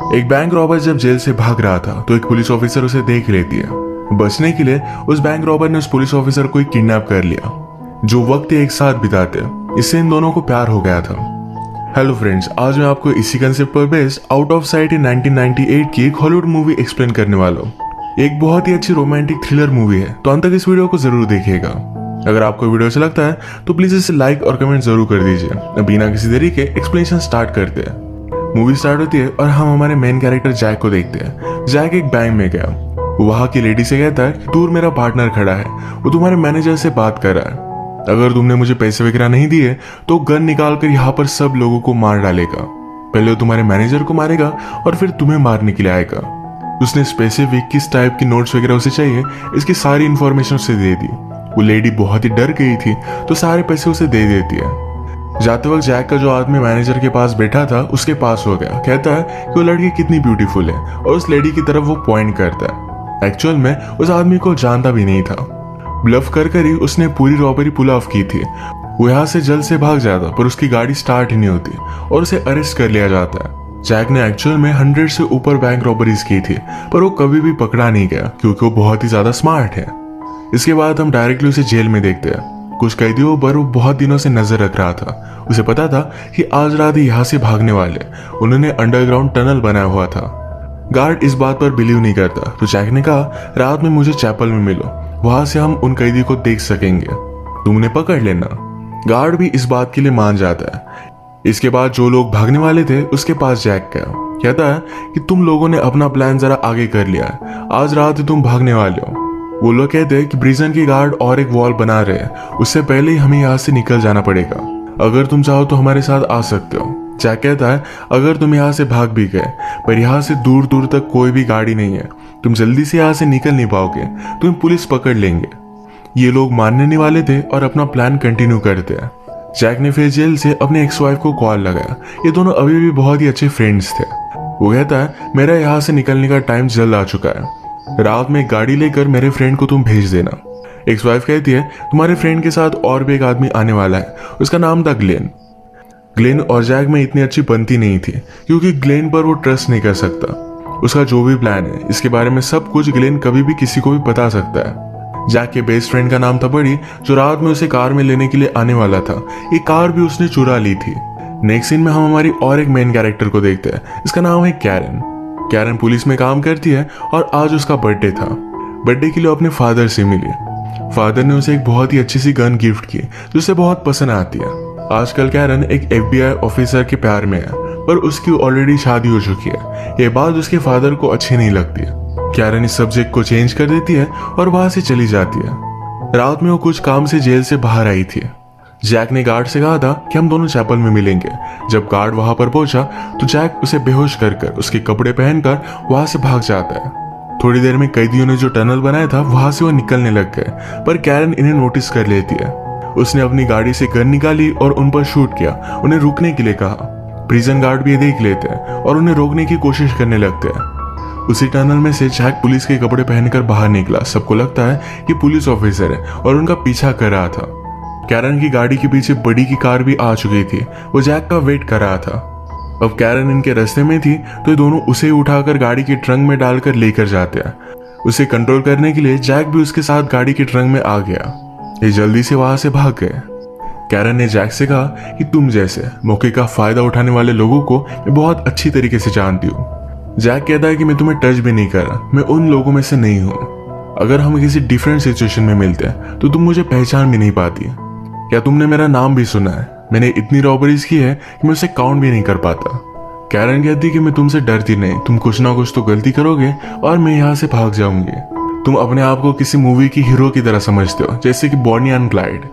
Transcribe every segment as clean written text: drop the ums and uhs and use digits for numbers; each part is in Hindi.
एक बैंक रॉबर जब जेल से भाग रहा था तो एक पुलिस ऑफिसर उसे देख लेती है। बचने के लिए उस बैंक रॉबर ने उस पुलिस ऑफिसर को किडनैप कर लिया। जो वक्त एक साथ बिताते इससे इन दोनों को प्यार हो गया था। हेलो फ्रेंड्स, आज मैं आपको इसी कंसेप्ट पर बेस्ड आउट ऑफ साइट इन 1998 की एक हॉलीवुड मूवी एक्सप्लेन करने वाला हूँ। एक बहुत ही अच्छी रोमांटिक थ्रिलर मूवी है, तो अंत तक इस वीडियो को जरूर देखिएगा। अगर आपको वीडियो अच्छा लगता है तो प्लीज इसे लाइक और कमेंट जरूर कर दीजिए। बिना किसी देरी के एक्सप्लेनेशन स्टार्ट करते हैं। मूवी स्टार्ट होती है और हम हमारे मेन कैरेक्टर जैक को देखते हैं। जैक एक बैंक में गया, वहां की लेडी से कहता है कि दूर मेरा पार्टनर खड़ा है, वो तुम्हारे मैनेजर से बात कर रहा है। अगर तुमने मुझे पैसे वगैरह नहीं दिए तो गन निकाल कर यहाँ पर सब लोगों को मार डालेगा। पहले वो तुम्हारे मैनेजर को मारेगा और फिर तुम्हें मारने के लिए आएगा। उसने स्पेसिफिक किस टाइप की नोट्स वगैरह उसे चाहिए इसकी सारी इंफॉर्मेशन उसे दे दी। वो लेडी बहुत ही डर गई थी तो सारे पैसे उसे दे देती है। जाते वक्त जैक का जो आदमी मैनेजर के पास बैठा था उसके पास हो गया। कहता है कि वो लड़की कितनी ब्यूटीफुल है और उस लेडी की तरफ वो पॉइंट करता है। एक्चुअल में उस आदमी को जानता भी नहीं था। ब्लफ कर ही उसने पूरी रॉबरी पुल ऑफ की थी। वो यहाँ से जल्द से भाग जाता पर उसकी गाड़ी स्टार्ट ही नहीं होती और उसे अरेस्ट कर लिया जाता है। जैक ने एक्चुअल में 100 से ऊपर बैंक रॉबरीज की थी पर वो कभी भी पकड़ा नहीं गया क्योंकि वो बहुत ही ज्यादा स्मार्ट है। इसके बाद हम डायरेक्टली उसे जेल में देखते हैं। कुछ कैदियों पर वो बहुत दिनों से नजर रख रहा था। उसे पता था कि आज रात यहाँ से भागने वाले। उन्होंने अंडरग्राउंड टनल बनाया हुआ था। गार्ड इस बात पर बिलीव नहीं करता तो जैक ने कहा रात में मुझे चैपल में मिलो, वहां से हम उन कैदी को देख सकेंगे, तुम उन्हें पकड़ लेना। गार्ड भी इस बात के लिए मान जाता है। इसके बाद जो लोग भागने वाले थे उसके पास जैक गया। कहता है कि तुम लोगों ने अपना प्लान जरा आगे कर लिया है, आज रात तुम भागने वाले हो। वो लोग कहते हैं कि प्रिजन की गार्ड और एक वॉल बना रहे हैं, उससे पहले ही हमें यहाँ से निकल जाना पड़ेगा। अगर तुम चाहो तो हमारे साथ आ सकते हो। जैक कहता है अगर तुम यहाँ से भाग भी गए पर यहाँ से दूर दूर तक कोई भी गाड़ी नहीं है, तुम जल्दी से यहाँ से निकल नहीं पाओगे, तुम्हें पुलिस पकड़ लेंगे। ये लोग मानने नहीं वाले थे और अपना प्लान कंटिन्यू करते हैं। जैक ने फिर जेल से अपने एक्स वाइफ को कॉल लगाया। ये दोनों अभी भी बहुत ही अच्छे फ्रेंड्स थे। वो कहता है मेरा यहाँ से निकलने का टाइम जल्द आ चुका है, रात में गाड़ी लेकर मेरे फ्रेंड को तुम भेज देना। एक्स वाइफ कहती है तुम्हारे फ्रेंड के साथ और भी एक आदमी आने वाला है, उसका नाम था ग्लेन। ग्लेन और जैक में इतनी अच्छी बनती नहीं थी क्योंकि ग्लेन पर वो ट्रस्ट नहीं कर सकता। उसका जो भी प्लान है इसके बारे में सब कुछ ग्लेन कभी भी किसी को भी बता सकता है। जैक के बेस्ट फ्रेंड का नाम था बड़ी, जो रात में उसे कार में लेने के लिए आने वाला था। ये कार भी उसने चुरा ली थी। नेक्स्ट सीन में हम हमारी और एक मेन कैरेक्टर को देखते हैं। इसका नाम है कैरन। कैरन पुलिस में काम करती है और आज उसका बर्थडे था। बर्थडे के लिए अपने फादर से मिली। फादर ने उसे एक बहुत ही अच्छी सी गन गिफ्ट की जो उसे बहुत पसंद आती है। आजकल कैरन एक FBI ऑफिसर के प्यार में है पर उसकी ऑलरेडी शादी हो चुकी है। ये बात उसके फादर को अच्छी नहीं लगती है। कैरन इस सब्जेक्ट को चेंज कर देती है और वहां से चली जाती है। रात में वो कुछ काम से जेल से बाहर आई थी। जैक ने गार्ड से कहा था कि हम दोनों चैपल में मिलेंगे। जब गार्ड वहां पर पहुंचा तो जैक उसे बेहोश कर उसके कपड़े पहनकर वहां से भाग जाता है। थोड़ी देर में कैदियों ने जो टनल बनाया था वहां से वो निकलने लग गए पर कैरन इन्हें नोटिस कर लेती है। उसने अपनी गाड़ी से गन निकाली और उन पर शूट किया। उन्हें रुकने के लिए कहा। प्रिजन गार्ड भी देख लेते हैं और उन्हें रोकने की कोशिश करने लगते हैं। उसी टनल में से जैक पुलिस के कपड़े पहनकर बाहर निकला। सबको लगता है कि पुलिस ऑफिसर है और उनका पीछा कर रहा था। कैरन की गाड़ी के पीछे बड़ी की कार भी आ चुकी थी। वो जैक का वेट कर रहा था। अब कैरन इनके रास्ते में थी तो ये दोनों उसे उठाकर गाड़ी के ट्रंक में डालकर लेकर जाते हैं। उसे कंट्रोल करने के लिए जैक भी उसके साथ गाड़ी के ट्रंक में आ गया। ये जल्दी से वहां से भाग गए। कैरन ने जैक से कहा कि तुम जैसे मौके का फायदा उठाने वाले लोगों को मैं बहुत अच्छी तरीके से जानती हूँ। जैक कहता है कि मैं तुम्हें टच भी नहीं कर रहा, मैं उन लोगों में से नहीं हूँ। अगर हम किसी डिफरेंट सिचुएशन में मिलते हैं तो तुम मुझे पहचान भी नहीं पाती। क्या तुमने मेरा नाम भी सुना है? मैंने इतनी रॉबरीज की है कि मैं उसे काउंट भी नहीं कर पाता। कैरन कहती कि मैं तुमसे डरती नहीं, तुम कुछ ना कुछ तो गलती करोगे और मैं यहाँ से भाग जाऊंगी। तुम अपने आप को किसी मूवी की हीरो की तरह समझते हो, जैसे कि बॉनी एंड क्लाइड।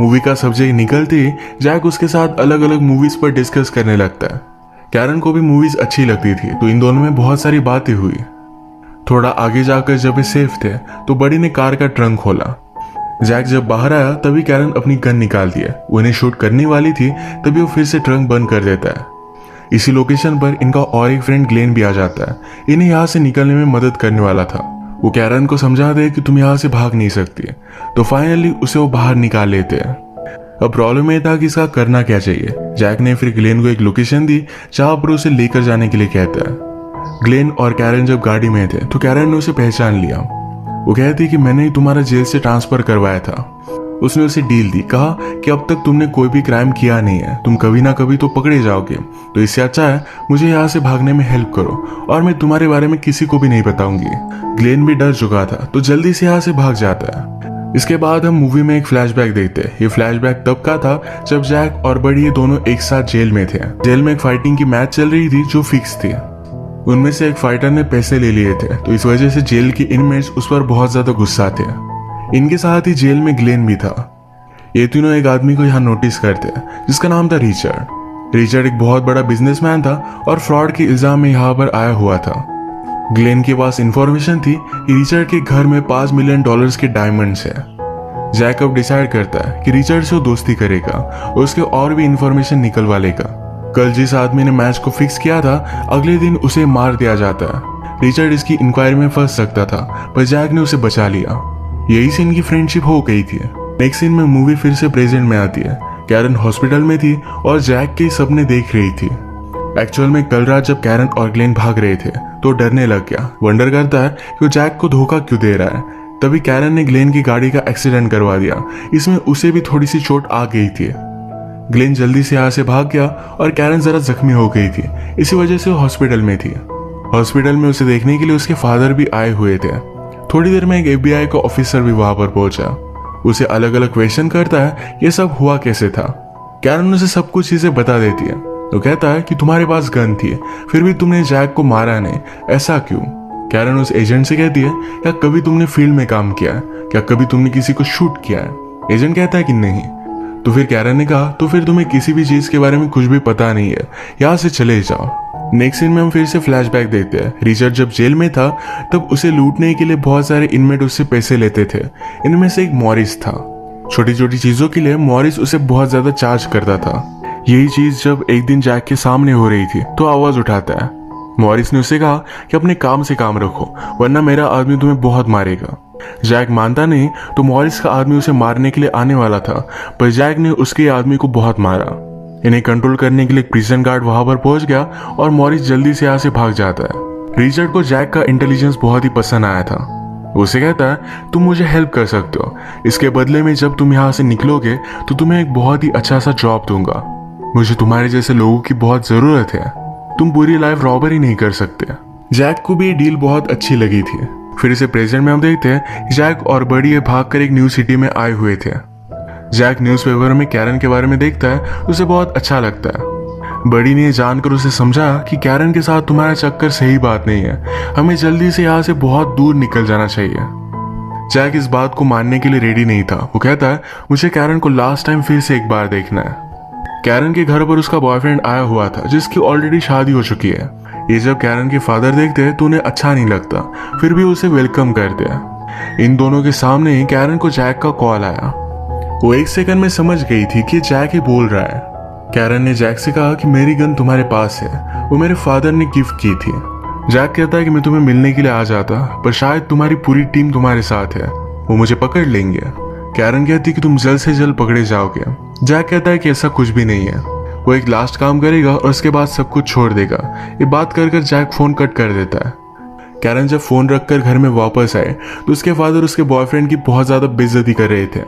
मूवी का सब्जेक्ट निकलते ही जैक उसके साथ अलग अलग मूवीज पर डिस्कस करने लगता है। कैरन को भी मूवीज अच्छी लगती थी तो इन दोनों में बहुत सारी बातें हुई। थोड़ा आगे जाकर जब वे सेफ थे तो बड़ी ने कार का ट्रंक खोला। जैक जब बाहर आया तभी कैरन अपनी गन निकाल दिया। वो इन्हें शूट करने वाली थी तभी वो फिर से ट्रंक बंद कर देता है। इसी लोकेशन पर इनका और एक फ्रेंड ग्लेन भी आ जाता है। इन्हें यहाँ से निकलने में मदद करने वाला था। वो कैरन को समझा दे कि तुम यहाँ से भाग नहीं सकती, तो फाइनली उसे वो बाहर निकाल लेते हैं। अब प्रॉब्लम ये था कि इसका करना क्या चाहिए। जैक ने फिर ग्लेन को एक लोकेशन दी जहां पर उसे लेकर जाने के लिए कहता है। ग्लेन और कैरन जब गाड़ी में थे तो कैरन ने उसे पहचान लिया। वो कहती कि मैंने ही तुम्हारा जेल से ट्रांसफर करवाया था। उसने उसे डील दी, कहा कि अब तक तुमने कोई भी क्राइम किया नहीं है, तुम कभी ना कभी तो पकड़े जाओगे, तो इससे अच्छा है मुझे यहाँ से भागने में हेल्प करो और मैं तुम्हारे बारे में किसी को भी नहीं बताऊंगी। ग्लेन भी डर चुका था तो जल्दी से यहाँ से भाग जाता है। इसके बाद हम मूवी में एक फ्लैशबैक देखते हैं। ये फ्लैशबैक तब का था जब जैक और बड़ी ये दोनों एक साथ जेल में थे। जेल में एक फाइटिंग की मैच चल रही थी जो फिक्स थी। उनमें से एक फाइटर ने पैसे ले लिए थे तो इस वजह से जेल के इनमेट्स उस पर बहुत ज्यादा गुस्सा थे। इनके साथ ही जेल में ग्लेन भी था। ये तीनों एक आदमी को यहाँ नोटिस करते हैं जिसका नाम था रिचर्ड। रिचर्ड एक बहुत बड़ा बिजनेसमैन था और फ्रॉड के इल्जाम में यहाँ पर आया हुआ था। ग्लेन के पास इंफॉर्मेशन थी कि रिचर्ड के घर में $5 मिलियन के डायमंड्स है। जैक अब डिसाइड करता है कि रिचर्ड से वो दोस्ती करेगा और उसके और भी इंफॉर्मेशन निकलवा लेगा। कल जिस आदमी ने मैच को फिक्स किया था अगले दिन उसे मार दिया जाता है। रिचर्ड इसकी इंक्वायरी में फंस सकता था पर जैक ने उसे बचा लिया। यही से इनकी फ्रेंडशिप हो गई थी। नेक्स्ट सीन में मूवी फिर से प्रेजेंट में आती है। कैरन हॉस्पिटल में थी और जैक के सपने देख रही थी। एक्चुअल में कल रात जब कैरन और ग्लेन भाग रहे थे तो डरने लग गया। वंडर करता है कि वो जैक को धोखा क्यों दे रहा है। तभी कैरन ने ग्लेन की गाड़ी का एक्सीडेंट करवा दिया। इसमें उसे भी थोड़ी सी चोट आ गई थी। ग्लेन जल्दी से यहाँ से भाग गया और कैरन जरा जख्मी हो गई थी, इसी वजह से वो हॉस्पिटल में थी। हॉस्पिटल में उसे देखने के लिए उसके फादर भी आए हुए थे। थोड़ी देर में एक FBI का ऑफिसर भी वहां पर पहुंचा। उसे अलग अलग क्वेश्चन करता है ये सब हुआ कैसे था। कैरन उसे सब कुछ चीजें बता देती है तो कहता है कि तुम्हारे पास गन थी फिर भी तुमने जैक को मारा नहीं, ऐसा क्यों। कैरन उस एजेंट से कहती है क्या कभी तुमने फील्ड में काम किया है, क्या कभी तुमने किसी को शूट किया है। एजेंट कहता है कि नहीं। तो फिर कैरन ने कहा तो फिर तुम्हें किसी भी चीज के बारे में कुछ भी पता नहीं है, यहाँ से चले जाओ। नेक्स्ट सीन में हम फिर से फ्लैशबैक देखते हैं। रिचर्ड जब जेल में था तब उसे लूटने के लिए बहुत सारे इनमेट उससे पैसे लेते थे। इनमें से एक मॉरिस था। छोटी छोटी चीजों के लिए मॉरिस उसे बहुत ज्यादा चार्ज करता था। यही चीज जब एक दिन जैक के सामने हो रही थी तो आवाज उठाता है। मॉरिस ने उसे कहा कि अपने काम से काम रखो वरना मेरा आदमी तुम्हें बहुत मारेगा। जैक मानता नहीं तो मॉरिस का आदमी उसे मारने के लिए आने वाला था पर जैक ने उसके आदमी को बहुत मारा। इन्हें कंट्रोल करने के लिए प्रिजन गार्ड वहां पर पहुंच गया और मॉरिस जल्दी से यहाँ से भाग जाता है। रिचर्ड को जैक का इंटेलिजेंस बहुत ही पसंद आया था। उसे कहता है तुम मुझे हेल्प कर सकते हो, इसके बदले में जब तुम यहाँ से निकलोगे तो तुम्हें एक बहुत ही अच्छा सा जॉब दूंगा। मुझे तुम्हारे जैसे लोगों की बहुत जरूरत है, तुम पूरी लाइफ रॉबरी नहीं कर सकते। जैक को भी ये डील बहुत अच्छी लगी थी। फिर इसे प्रेजेंट में हम देखते हैं जैक और बड़ी भाग कर एक न्यू सिटी में आए हुए थे। जैक न्यूज़पेपर में कैरन के बारे में देखता है, उसे बहुत अच्छा लगता है। बड़ी ने जानकर उसे समझा कि कैरन के साथ तुम्हारा चक्कर सही बात नहीं है, हमें जल्दी से यहाँ से बहुत दूर निकल जाना चाहिए। जैक इस बात को मानने के लिए रेडी नहीं था। वो कहता है मुझे कैरन को लास्ट टाइम फिर से एक बार देखना है। कैरन के घर पर उसका बॉयफ्रेंड आया हुआ था जिसकी ऑलरेडी शादी हो चुकी है। ये जब कैरन के फादर देखते हैं तो उन्हें अच्छा नहीं लगता, फिर भी उसे वेलकम करते हैं। इन दोनों के सामने ही कैरन को जैक का कॉल आया। वो एक सेकंड में समझ गई थी कि जैक ही बोल रहा है। कैरन ने जैक से कहा कि मेरी गन तुम्हारे पास है, वो मेरे फादर ने गिफ्ट की थी। जैक कहता है कि मैं तुम्हें मिलने के लिए आ जाता पर शायद तुम्हारी पूरी टीम तुम्हारे साथ है, वो मुझे पकड़ लेंगे। कैरन कहती है कि तुम जल्द से जल्द पकड़े जाओगे। जैक कहता है कि ऐसा कुछ भी नहीं है, वो एक लास्ट काम करेगा और उसके बाद सब कुछ छोड़ देगा। ये बात कर जैक फोन कट कर देता है। कैरन जब फोन रखकर घर में वापस आए तो उसके फादर उसके बॉयफ्रेंड की बहुत ज्यादा बेइज्जती कर रहे थे।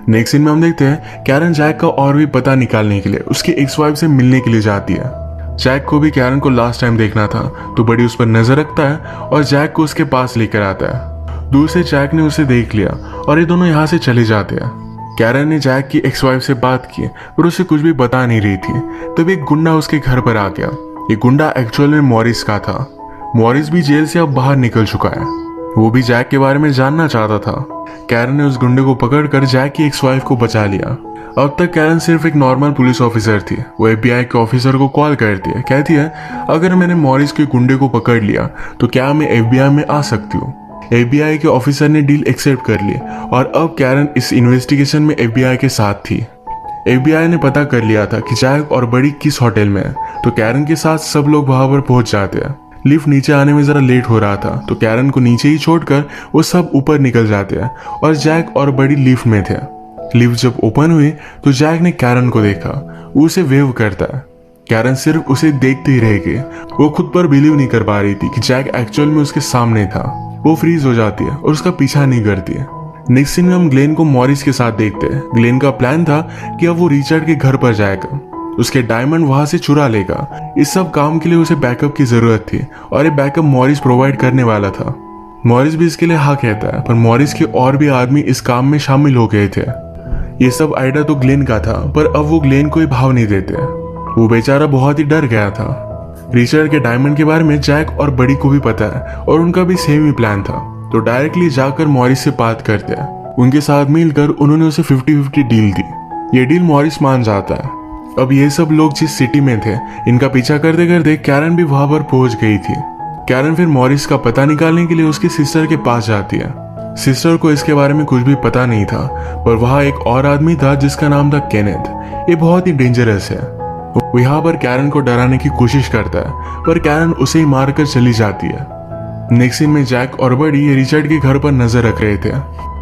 नेक्स्ट सीन में हम देखते हैं कैरन जैक का और भी पता निकालने के लिए उसकी एक्स वाइफ से मिलने के लिए जाती है। जैक को भी कैरन को लास्ट टाइम देखना था तो बड़ी उस पर नजर रखता है और जैक को उसके पास लेकर आता है। दूर से जैक ने उसे देख लिया और ये दोनों यहाँ से चले जाते हैं। कैरन ने जैक की एक्स वाइफ से बात की पर उसे कुछ भी बता नहीं रही थी। तब एक गुंडा उसके घर पर आ गया। ये गुंडा एक्चुअल में मॉरिस का था। मॉरिस भी जेल से अब बाहर निकल चुका है। वो भी जैक के बारे में जानना चाहता था। कैरन ने उस गुंडे को पकड़कर जैक की एक्स वाइफ को बचा लिया। अब तक कैरन सिर्फ एक नॉर्मल पुलिस ऑफिसर थी। वो FBI के ऑफिसर को कॉल करती है, कहती है अगर मैंने मॉरिस के गुंडे को पकड़ लिया तो क्या मैं FBI में आ सकती हूँ। FBI के ऑफिसर ने डील एक्सेप्ट कर ली और अब कैरन इस इन्वेस्टिगेशन में FBI के साथ थी। FBI ने पता कर लिया था कि जैक और बड़ी किस होटल में है तो कैरन के साथ सब लोग वहां पर पहुंच जाते हैं। लिफ्ट नीचे आने में जरा लेट हो रहा था तो कैरन को नीचे ही छोड़कर वो सब ऊपर निकल जाते हैं और जैक और बड़ी लिफ्ट में थे। लिफ्ट जब ओपन हुई तो जैक ने कैरन को देखा, वो उसे वेव करता है। कैरन सिर्फ उसे देखते ही रह गई। वो खुद पर बिलीव नहीं कर पा रही थी कि जैक एक्चुअल में उसके सामने था। वो फ्रीज हो जाती है और उसका पीछा नहीं करती है। नेक्स्ट सीन में हम ग्लेन को मॉरिस के साथ देखते हैं। ग्लेन का प्लान था कि अब वो रिचर्ड के घर पर जाएगा, उसके डायमंड वहां से चुरा लेगा। इस सब काम के लिए उसे बैकअप की जरूरत थी और ये बैकअप मॉरिस प्रोवाइड करने वाला था। मॉरिस भी इसके लिए हाँ कहता है, पर मॉरिस के और भी आदमी इस काम में शामिल हो गए थे। ये सब आइडिया तो ग्लेन का था, पर अब वो ग्लेन को ही भाव नहीं देते। वो बेचारा बहुत ही डर गया था। रिचर्ड के डायमंड के बारे में जैक और बड़ी को भी पता है और उनका भी सेम ही प्लान था, तो डायरेक्टली जाकर मॉरिस से बात करते हैं। उनके साथ मिलकर उन्होंने उसे 50-50 डील दी। ये डील मॉरिस मान जाता है। अब ये सब लोग जिस सिटी में थे, इनका पीछा करते करते कैरन भी वहां पर पहुंच गई थी। कैरन फिर मॉरिस का पता निकालने के लिए उसकी सिस्टर के पास जाती है। सिस्टर को इसके बारे में कुछ भी पता नहीं था, पर वहां एक और आदमी था जिसका नाम था केनेथ। ये बहुत ही डेंजरस है। वो यहाँ पर कैरन को डराने की कोशिश करता है, पर कैरन उसे ही मारकर चली जाती है। नेक्स्ट सीन में जैक और बड़ी रिचर्ड के घर पर नजर रख रहे थे।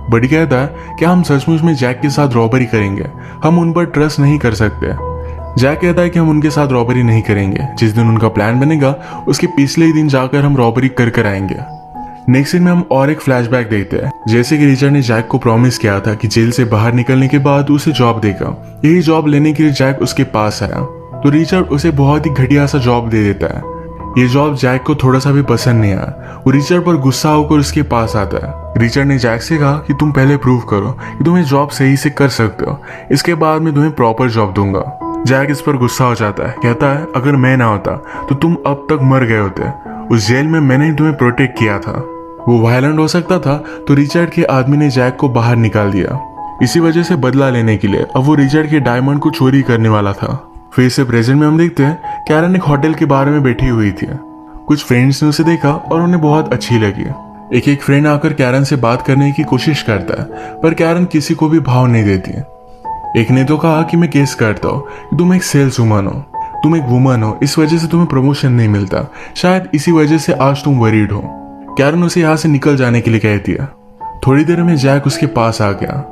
बड़ी कहता है कि हम सचमुच में जैक के साथ रॉबरी करेंगे, हम उन पर ट्रस्ट नहीं कर सकते। जैक कहता है कि हम उनके साथ रॉबरी नहीं करेंगे, जिस दिन उनका प्लान बनेगा उसके पिछले ही दिन जाकर हम रॉबरी कर आएंगे। नेक्स्ट सीन में हम और एक फ्लैशबैक देखते हैं। जैसे कि रिचर्ड ने जैक को प्रॉमिस किया था कि जेल से बाहर निकलने के बाद उसे जॉब देगा। यही जॉब लेने के लिए जैक उसके पास आया, तो रिचर्ड उसे बहुत ही घटिया सा जॉब दे देता है। ये जॉब जैक को थोड़ा सा भी पसंद नहीं आया। वो रिचर्ड पर गुस्सा होकर उसके पास आता है। रिचर्ड ने जैक से कहा कि तुम पहले प्रूव करो कि तुम ये जॉब सही से कर सकते हो, इसके बाद मैं तुम्हें प्रॉपर जॉब दूंगा। जैक इस पर गुस्सा हो जाता है, कहता है अगर मैं ना होता तो तुम अब तक मर गए होते। उस जेल में मैंने ही तुम्हें प्रोटेक्ट किया था। वो वायलेंट हो सकता था, तो रिचर्ड के आदमी ने जैक को बाहर निकाल दिया। इसी वजह से बदला लेने के लिए अब वो रिचर्ड के डायमंड को चोरी करने वाला था। फिर से प्रेजेंट में हम देखते हैं कैरन एक होटल के बारे में बैठी हुई थी। कुछ फ्रेंड्स ने उसे देखा और उन्हें बहुत अच्छी लगी। एक फ्रेंड आकर कैरन से बात करने की कोशिश करता है, पर कैरन किसी को भी भाव नहीं देती। एक ने तो कहा कि मैं केस करता हूँ कि तुम एक सेल्स वुमन हो, तुम एक वुमन हो, इस वजह से तुम्हें प्रमोशन नहीं मिलता, शायद इसी वजह से आज तुम वरीड हो। कैरन उसे यहाँ से निकल जाने के लिए कहती है। थोड़ी देर में जैक उसके पास आ गया।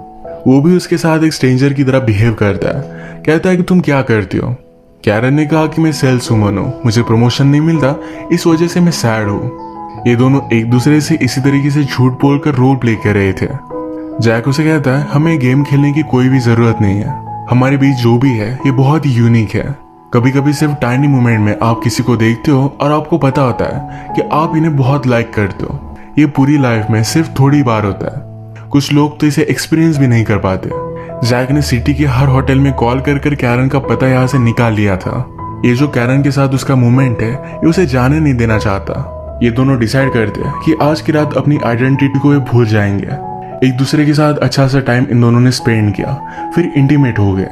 वो भी उसके साथ एक स्ट्रेंजर की तरह बिहेव करता है। कहता है कि तुम क्या करती हो। कैरन ने कहा कि मैं सेल्स वुमन हूँ, मुझे प्रमोशन नहीं मिलता, इस वजह से मैं सैड हूँ। ये दोनों एक दूसरे से इसी तरीके से झूठ बोलकर रोल प्ले कर रहे थे। जैक उसे कहता है हमें गेम खेलने की कोई भी जरूरत नहीं है, हमारे बीच जो भी है ये बहुत ही यूनिक है। कभी कभी सिर्फ टाइनी मोमेंट में आप किसी को देखते हो और आपको पता होता है कि आप इन्हें बहुत लाइक करते हो। ये पूरी लाइफ में सिर्फ थोड़ी बार होता है। कुछ लोग तो इसे एक्सपीरियंस भी नहीं कर पाते। जैक ने सिटी के हर होटल में कॉल कर कैरन का पता यहाँ से निकाल लिया था। ये जो कैरन के साथ उसका मूवमेंट है, ये उसे जाने नहीं देना चाहता। ये दोनों डिसाइड करते हैं कि आज की रात अपनी आइडेंटिटी को ये भूल जाएंगे। एक दूसरे के साथ अच्छा सा टाइम इन दोनों ने स्पेंड किया, फिर इंटीमेट हो गए।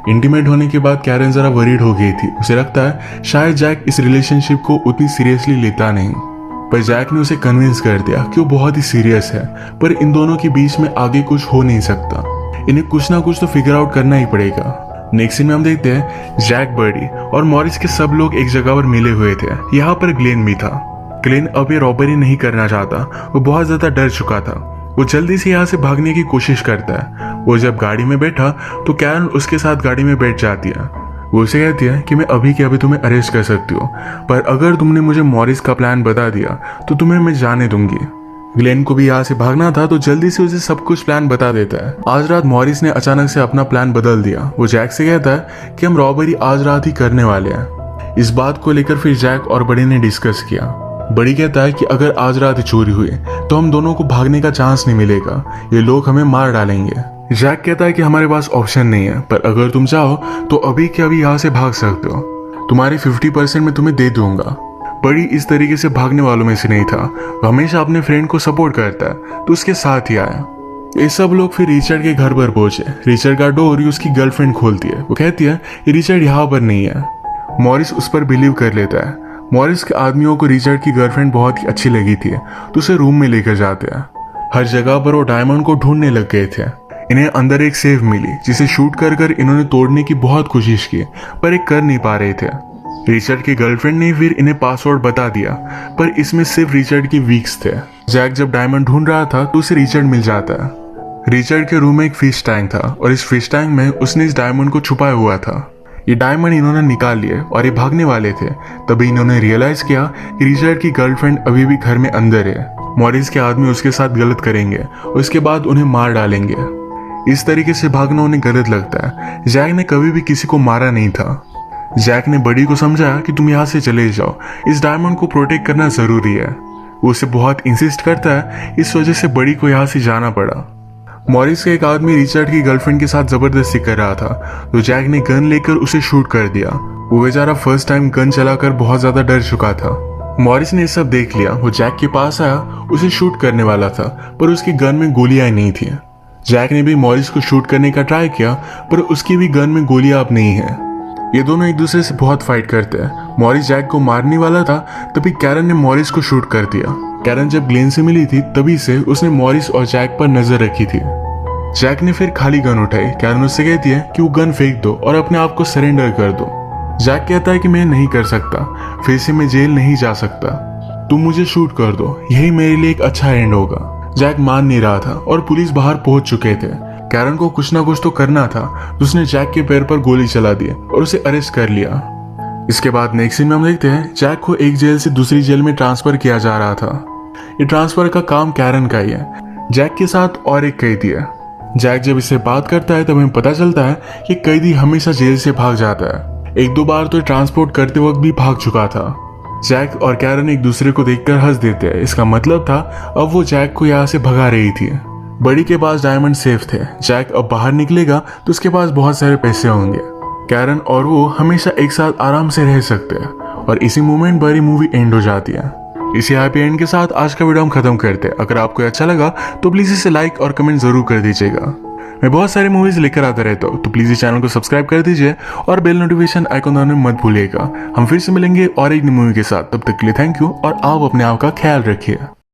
इंटीमेट होने के बाद कैरन जरा वरीड हो गई थी। उसे लगता है शायद जैक इस रिलेशनशिप को उतनी सीरियसली लेता नहीं, पर जैक ने उसे कन्विंस कर दिया कि वो बहुत ही सीरियस है, पर इन दोनों के बीच में आगे कुछ हो नहीं सकता। इन्हें कुछ ना कुछ तो फिगर आउट करना ही पड़ेगा। नेक्स्ट सीन में हम देखते हैं जैक, बर्डी और मॉरिस के सब लोग एक जगह पर मिले हुए थे। यहाँ पर ग्लेन भी था। ग्लेन अब ये रॉबरी नहीं करना चाहता, वो बहुत ज्यादा डर चुका था। वो जल्दी से यहाँ से भागने की कोशिश करता है। वो जब गाड़ी में बैठा तो कैरन उसके साथ गाड़ी में बैठ जाती है। वो उसे कहती है कि मैं अभी के अभी तुम्हें अरेस्ट कर सकती हूँ, पर अगर तुमने मुझे मॉरिस का प्लान बता दिया तो तुम्हें मैं जाने दूंगी। ग्लेन को भी यहाँ से भागना था, तो जल्दी से उसे सब कुछ प्लान बता देता है। आज रात मॉरिस ने अचानक से अपना प्लान बदल दिया। वो जैक से कहता है कि हम रॉबरी आज रात ही करने वाले हैं। इस बात को लेकर फिर जैक और बड़ी ने डिस्कस किया। बड़ी कहता है कि अगर आज रात चोरी हुई तो हम दोनों को भागने का चांस नहीं मिलेगा, ये लोग हमें मार डालेंगे। जैक कहता है कि हमारे पास ऑप्शन नहीं है, पर अगर तुम चाहो तो अभी के अभी यहाँ से भाग सकते हो, तुम्हारे 50% में तुम्हें दे दूंगा। बड़ी इस तरीके से भागने वालों में से नहीं था, वो हमेशा अपने फ्रेंड को सपोर्ट करता है, तो उसके साथ ही आया। ये सब लोग फिर रिचर्ड के घर पर पहुंचे। रिचर्ड का डोर उसकी गर्लफ्रेंड खोलती है। वो कहती है कि रिचर्ड यहाँ पर नहीं है। मॉरिस उस पर बिलीव कर लेता है। मॉरिस के आदमियों को रिचर्ड की गर्लफ्रेंड बहुत ही अच्छी लगी थी, तो उसे रूम में लेकर जाते हैं। हर जगह पर वो डायमंड को ढूंढने लग गए थे। इन्हें अंदर एक सेफ मिली, जिसे शूट कर इन्होंने तोड़ने की बहुत कोशिश की, पर एक कर नहीं पा रहे थे। रिचर्ड की गर्लफ्रेंड ने फिर इन्हें पासवर्ड बता दिया, पर इसमें सिर्फ रिचर्ड की वीक्स थे। जैक जब डायमंड ढूंढ रहा था तो उसे रिचर्ड मिल जाता है। रिचर्ड के रूम में एक फिश टैंक था और इस फिश टैंक में उसने इस डायमंड को छुपाया हुआ था। ये डायमंड इन्होंने निकाल लिए और ये भागने वाले थे। तभी इन्होंने रियलाइज किया कि रिचर्ड की गर्लफ्रेंड अभी भी घर में अंदर है। मॉरिस के आदमी उसके साथ गलत करेंगे और उसके बाद उन्हें मार डालेंगे। इस तरीके से भागना उन्हें गलत लगता है। जैक ने कभी भी किसी को मारा नहीं था। जैक ने बड़ी को समझाया कि तुम यहाँ से चले जाओ, इस डायमंड को प्रोटेक्ट करना जरूरी है। वो उसे बहुत इंसिस्ट करता है, इस वजह से बड़ी को यहाँ से जाना पड़ा। मॉरिस का एक आदमी रिचर्ड की गर्लफ्रेंड के साथ जबरदस्ती कर रहा था, तो जैक ने गन लेकर उसे शूट कर दिया। वो बेचारा फर्स्ट टाइम गन चलाकर बहुत ज्यादा डर चुका था। मॉरिस ने ये सब देख लिया। वो जैक के पास आया, उसे शूट करने वाला था, पर उसकी गन में गोलियां नहीं थी। जैक ने भी मॉरिस को शूट करने का ट्राई किया, पर उसकी भी गन में गोलियां अब नहीं है। ये दोनों एक दूसरे से बहुत फाइट करते हैं। मॉरिस जैक को मारने वाला था, तभी कैरन ने मॉरिस को शूट कर दिया। कैरन जब ग्लेन से मिली थी, तभी से उसने मॉरिस और जैक पर नजर रखी थी। जैक ने फिर खाली गन उठाई। कैरन उससे कहती है कि वो गन फेंक दो और अपने आप को सरेंडर कर दो। जैक कहता है कि मैं नहीं कर सकता, फिर से मैं जेल नहीं जा सकता, तुम मुझे शूट कर दो, यही मेरे लिए एक अच्छा एंड होगा। जैक मान नहीं रहा था और पुलिस बाहर पहुंच चुके थे। कैरन को कुछ ना कुछ तो करना था, तो उसने जैक के पैर पर गोली चला दी और उसे अरेस्ट कर लिया। इसके बाद नेक्स्ट सीन में हम देखते हैं जैक को एक जेल से दूसरी जेल में ट्रांसफर किया जा रहा था। ये ट्रांसफर का काम कैरन का ही है। जैक के साथ और एक कैदी है। जैक जब इससे बात करता है तब हमें पता चलता है कि कैदी हमेशा जेल से भाग जाता है। एक दो बार तो ट्रांसपोर्ट करते वक्त भी भाग चुका था। जैक और कैरन एक दूसरे को देखकर हंस देते हैं। इसका मतलब था अब वो जैक को यहाँ से भगा रही थी। बड़ी के पास डायमंड सेफ थे। जैक अब बाहर निकलेगा तो उसके पास बहुत सारे पैसे होंगे। कैरन और वो हमेशा एक साथ आराम से रह सकते हैं और इसी मोमेंट पर ही मूवी एंड हो जाती है। इसी हैप्पी एंड के साथ आज का वीडियो हम खत्म करते हैं। अगर आपको अच्छा लगा तो प्लीज इसे लाइक और कमेंट जरूर कर दीजिएगा। मैं बहुत सारी मूवीज लेकर आता रहता हूँ, तो प्लीज इस चैनल को सब्सक्राइब कर दीजिए और बेल नोटिफिकेशन आइकॉन दबाना मत भूलिएगा। हम फिर से मिलेंगे और एक नई मूवी के साथ। तब तक के लिए थैंक यू और आप अपने आप का ख्याल रखिए।